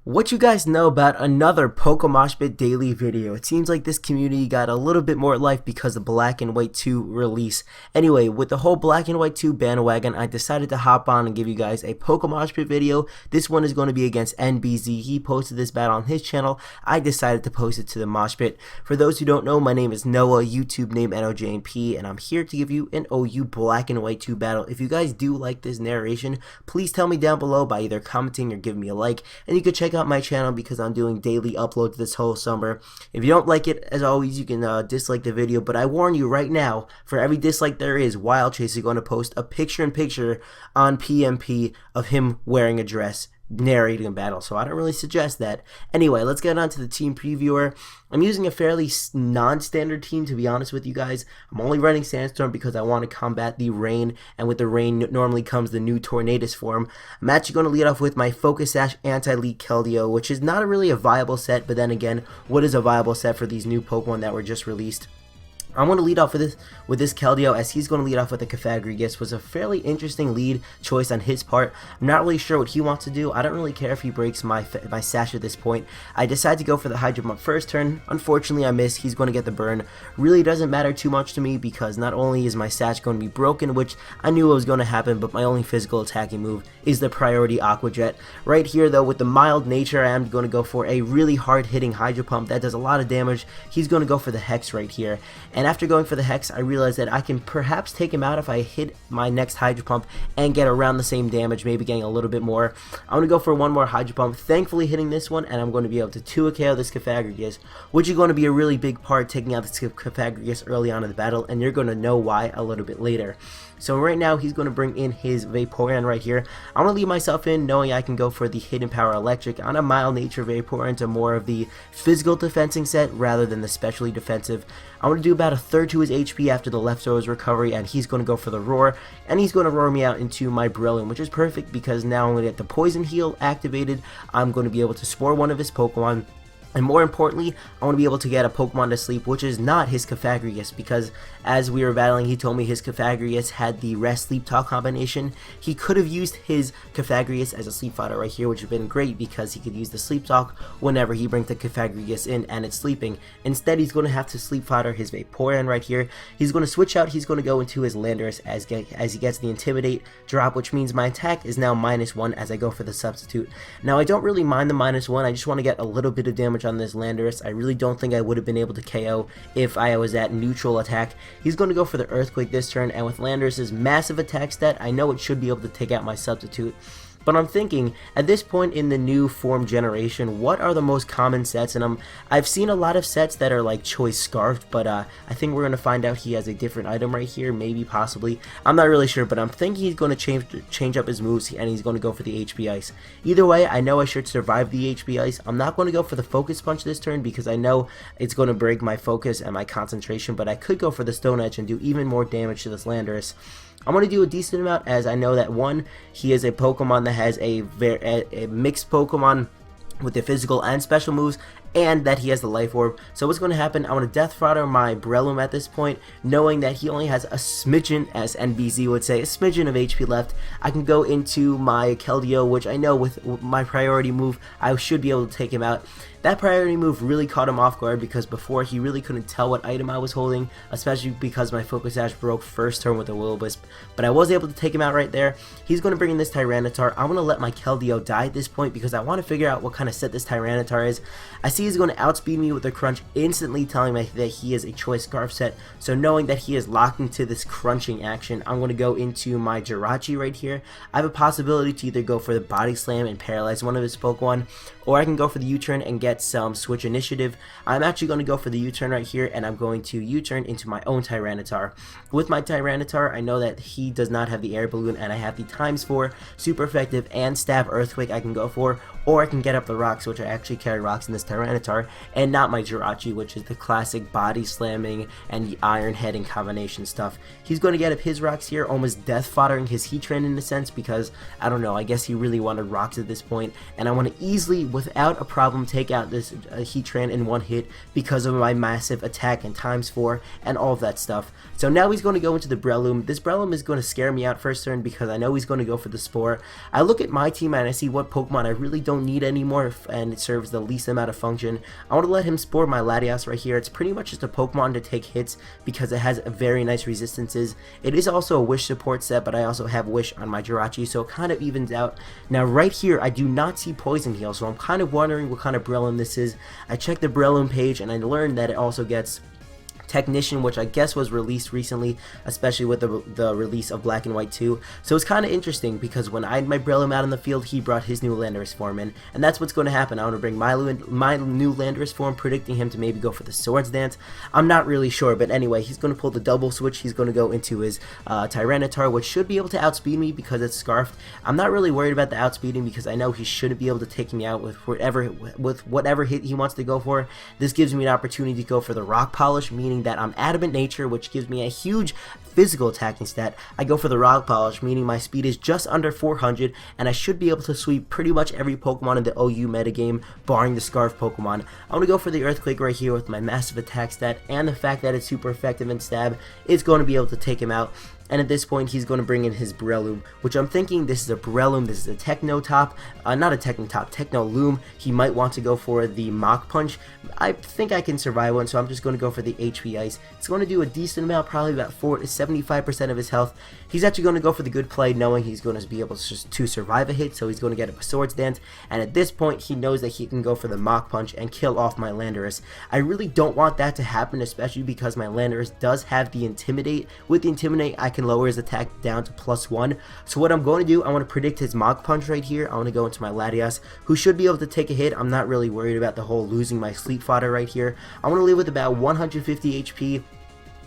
What you guys know about another PokeMoshPit daily video? It seems like this community got a little bit more life because of Black and White 2 release. Anyway, with the whole Black and White 2 bandwagon, I decided to hop on and give you guys a PokeMoshPit video. This one is going to be against NBZ. He posted this battle on his channel. I decided to post it to the Moshpit. For those who don't know, my name is Noah, YouTube name NoJNP, and I'm here to give you an OU Black and White 2 battle. If you guys do like this narration, please tell me down below by either commenting or giving me a like, and you can check out my channel because I'm doing daily uploads this whole summer. If you don't like it, as always, you can dislike the video, but I warn you right now, for every dislike there is, Wild Chase is going to post a picture-in-picture on PMP of him wearing a dress narrating a battle, so I don't really suggest that. Anyway, let's get on to the team previewer. I'm using a fairly non-standard team, to be honest with you guys. I'm only running Sandstorm because I want to combat the rain, and with the rain normally comes the new Tornadus form. I'm actually going to lead off with my Focus Sash Anti-Leak Keldeo, which is not really a viable set, but then again, what is a viable set for these new Pokemon that were just released? I'm going to lead off with this Keldeo, as he's going to lead off with a Cofagrigus. Was a fairly interesting lead choice on his part. I'm not really sure what he wants to do. I don't really care if he breaks my Sash at this point. I decided to go for the Hydro Pump first turn. Unfortunately, I missed. He's going to get the burn. Really doesn't matter too much to me because not only is my Sash going to be broken, which I knew was going to happen, but my only physical attacking move is the priority Aqua Jet. Right here, though, with the mild nature, I am going to go for a really hard-hitting Hydro Pump that does a lot of damage. He's going to go for the Hex right here. And after going for the Hex, I realized that I can perhaps take him out if I hit my next Hydro Pump and get around the same damage, maybe getting a little bit more. I'm going to go for one more Hydro Pump, thankfully hitting this one, and I'm going to be able to 2 KO this Cofagrigus, which is going to be a really big part taking out this Cofagrigus early on in the battle, and you're going to know why a little bit later. So right now, he's going to bring in his Vaporeon right here. I'm going to leave myself in, knowing I can go for the Hidden Power Electric on a mild nature Vaporeon to more of the physical defensing set rather than the specially defensive. I'm going to do about a third to his HP after the leftovers recovery, and he's going to go for the Roar, and he's going to roar me out into my Brilliant, which is perfect because now I'm going to get the Poison Heal activated. I'm going to be able to Spore one of his Pokemon. And more importantly, I want to be able to get a Pokemon to sleep, which is not his Cofagrigus, because as we were battling, he told me his Cofagrigus had the Rest Sleep Talk combination. He could have used his Cofagrigus as a Sleep Fighter right here, which would have been great because he could use the Sleep Talk whenever he brings the Cofagrigus in and it's sleeping. Instead, he's going to have to Sleep Fighter his Vaporeon right here. He's going to switch out, he's going to go into his Landorus as he gets the Intimidate drop, which means my attack is now -1 as I go for the Substitute. Now, I don't really mind the -1, I just want to get a little bit of damage on this Landorus. I really don't think I would have been able to KO if I was at neutral attack. He's going to go for the Earthquake this turn, and with Landorus's massive attack stat, I know it should be able to take out my Substitute. But I'm thinking, at this point in the new form generation, what are the most common sets? And I've seen a lot of sets that are like Choice Scarfed, but I think we're going to find out he has a different item right here, maybe, possibly. I'm not really sure, but I'm thinking he's going to change up his moves, and he's going to go for the HP Ice. Either way, I know I should survive the HP Ice. I'm not going to go for the Focus Punch this turn because I know it's going to break my focus and my concentration, but I could go for the Stone Edge and do even more damage to this Landorus. I'm going to do a decent amount, as I know that one, he is a Pokemon that has a mixed Pokemon with the physical and special moves, and that he has the Life Orb. So what's going to happen, I want to Death Throttle my Breloom at this point, knowing that he only has a smidgen, as NBZ would say, a smidgen of HP left. I can go into my Keldeo, which I know with my priority move, I should be able to take him out. That priority move really caught him off guard because before he really couldn't tell what item I was holding, especially because my Focus Sash broke first turn with a Will-O-Wisp, but I was able to take him out right there. He's going to bring in this Tyranitar. I'm going to let my Keldeo die at this point because I want to figure out what kind of set this Tyranitar is. I see he's going to outspeed me with a Crunch, instantly telling me that he is a Choice Scarf set, so knowing that he is locked into this crunching action, I'm going to go into my Jirachi right here. I have a possibility to either go for the Body Slam and paralyze one of his Pokemon, or I can go for the U-turn and get some Switch Initiative. I'm actually going to go for the U-turn right here, and I'm going to U-turn into my own Tyranitar. With my Tyranitar, I know that he does not have the Air Balloon, and I have the ×4 Super Effective and Stab Earthquake I can go for, or I can get up the Rocks, which I actually carry Rocks in this Tyranitar. Tyranitar and not my Jirachi, which is the classic body slamming and the iron heading combination stuff. He's going to get up his rocks here, almost death foddering his Heatran in a sense, because I don't know, I guess he really wanted rocks at this point, and I want to easily, without a problem, take out this Heatran in one hit because of my massive attack and ×4 and all of that stuff. So now he's going to go into the Breloom. This Breloom is going to scare me out first turn because I know he's going to go for the Spore. I look at my team and I see what Pokemon I really don't need anymore and it serves the least amount of function. I want to let him Spore my Latias right here. It's pretty much just a Pokemon to take hits because it has very nice resistances. It is also a Wish support set, but I also have Wish on my Jirachi, so it kind of evens out. Now right here I do not see Poison Heal, so I'm kind of wondering what kind of Breloom this is. I checked the Breloom page and I learned that it also gets Technician, which I guess was released recently, especially with the release of Black and White 2. So it's kind of interesting because when I had my Breloom out in the field, he brought his new Landorus form in, and that's what's going to happen. I want to bring my new Landorus form, predicting him to maybe go for the Swords Dance. I'm not really sure, but anyway, he's going to pull the double switch. He's going to go into his Tyranitar, which should be able to outspeed me because it's Scarfed. I'm not really worried about the outspeeding because I know he shouldn't be able to take me out with whatever hit he wants to go for. This gives me an opportunity to go for the Rock Polish, meaning that I'm Adamant Nature, which gives me a huge physical attacking stat. I go for the Rock Polish, meaning my speed is just under 400, and I should be able to sweep pretty much every Pokemon in the OU metagame, barring the Scarf Pokemon. I'm going to go for the Earthquake right here with my massive attack stat, and the fact that it's super effective in stab is going to be able to take him out. And at this point, he's going to bring in his Breloom, which I'm thinking this is a Breloom, this is a Techno Top, not a Techno Top, Techno Loom. He might want to go for the Mach Punch. I think I can survive one, so I'm just going to go for the HP Ice. It's going to do a decent amount, probably about 75% of his health. He's actually going to go for the good play, knowing he's going to be able to survive a hit, so he's going to get up a Swords Dance. And at this point, he knows that he can go for the Mach Punch and kill off my Landorus. I really don't want that to happen, especially because my Landorus does have the Intimidate. With the Intimidate, I can lower his attack down to +1. So what I'm going to do, I want to predict his Mach Punch right here. I want to go into my Latias, who should be able to take a hit. I'm not really worried about the whole losing my Sleep Fodder right here. I want to leave with about 150 HP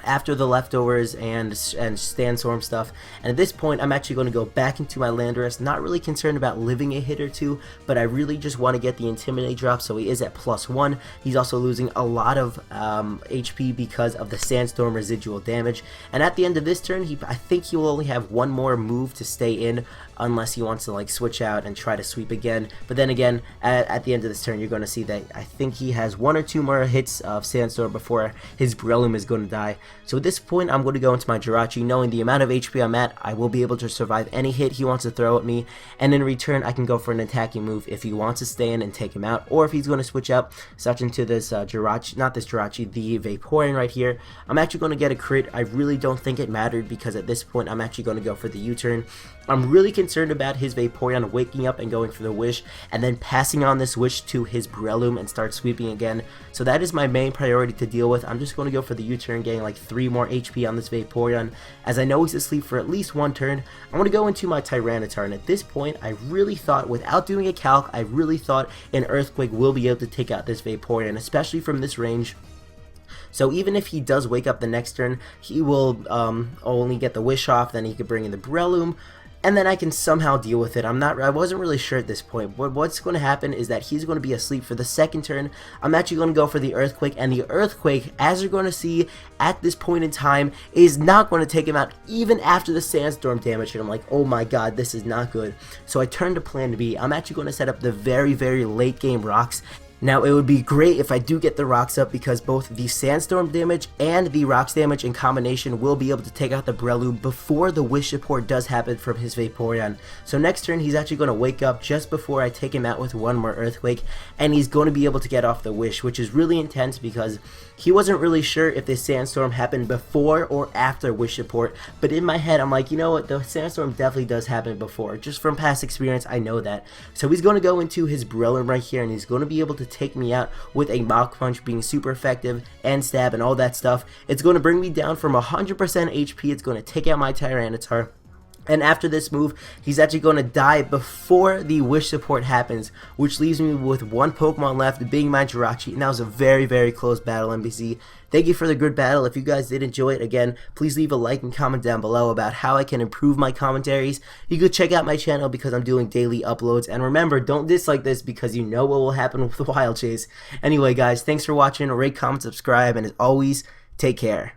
after the leftovers and Sandstorm stuff, and at this point I'm actually going to go back into my Landorus, not really concerned about living a hit or two, but I really just want to get the Intimidate drop, so he is at +1. He's also losing a lot of HP because of the Sandstorm residual damage, and at the end of this turn, I think he will only have one more move to stay in, unless he wants to like switch out and try to sweep again. But then again, at the end of this turn, you're going to see that I think he has 1 or 2 more hits of Sandstorm before his Breloom is going to die. So at this point, I'm going to go into my Jirachi, knowing the amount of HP I'm at, I will be able to survive any hit he wants to throw at me, and in return, I can go for an attacking move if he wants to stay in and take him out, or if he's going to switch out, such into this Jirachi, not this Jirachi, the Vaporeon right here. I'm actually going to get a crit. I really don't think it mattered because at this point, I'm actually going to go for the U-turn. I'm really concerned about his Vaporeon waking up and going for the Wish, and then passing on this Wish to his Breloom and start sweeping again. So that is my main priority to deal with. I'm just going to go for the U-turn, getting like 3 more HP on this Vaporeon, as I know he's asleep for at least 1 turn. I'm going to go into my Tyranitar, and at this point, I really thought, without doing a calc, I really thought an Earthquake will be able to take out this Vaporeon, especially from this range. So even if he does wake up the next turn, he will only get the Wish off, then he could bring in the Breloom, and then I can somehow deal with it. I wasn't really sure at this point, but what's going to happen is that he's going to be asleep for the second turn. I'm actually going to go for the Earthquake, and the Earthquake, as you're going to see at this point in time, is not going to take him out even after the Sandstorm damage, and I'm like, oh my god, this is not good. So I turned to plan B. I'm actually going to set up the very, very late game rocks. Now, it would be great if I do get the rocks up, because both the Sandstorm damage and the rocks damage in combination will be able to take out the Breloom before the Wish support does happen from his Vaporeon. So next turn, he's actually going to wake up just before I take him out with 1 more Earthquake, and he's going to be able to get off the Wish, which is really intense because he wasn't really sure if the Sandstorm happened before or after Wish support, but in my head, I'm like, you know what, the Sandstorm definitely does happen before. Just from past experience, I know that. So he's going to go into his Breloom right here, and he's going to be able to take me out with a Mach Punch being super effective and stab and all that stuff. It's going to bring me down from 100% HP. It's going to take out my Tyranitar. And after this move, he's actually going to die before the wish support happens, which leaves me with one Pokemon left, being my Jirachi, and that was a very, very close battle, NBZ. Thank you for the good battle. If you guys did enjoy it, again, please leave a like and comment down below about how I can improve my commentaries. You could check out my channel because I'm doing daily uploads, and remember, don't dislike this because you know what will happen with the Wild Chase. Anyway, guys, thanks for watching. Rate, comment, subscribe, and as always, take care.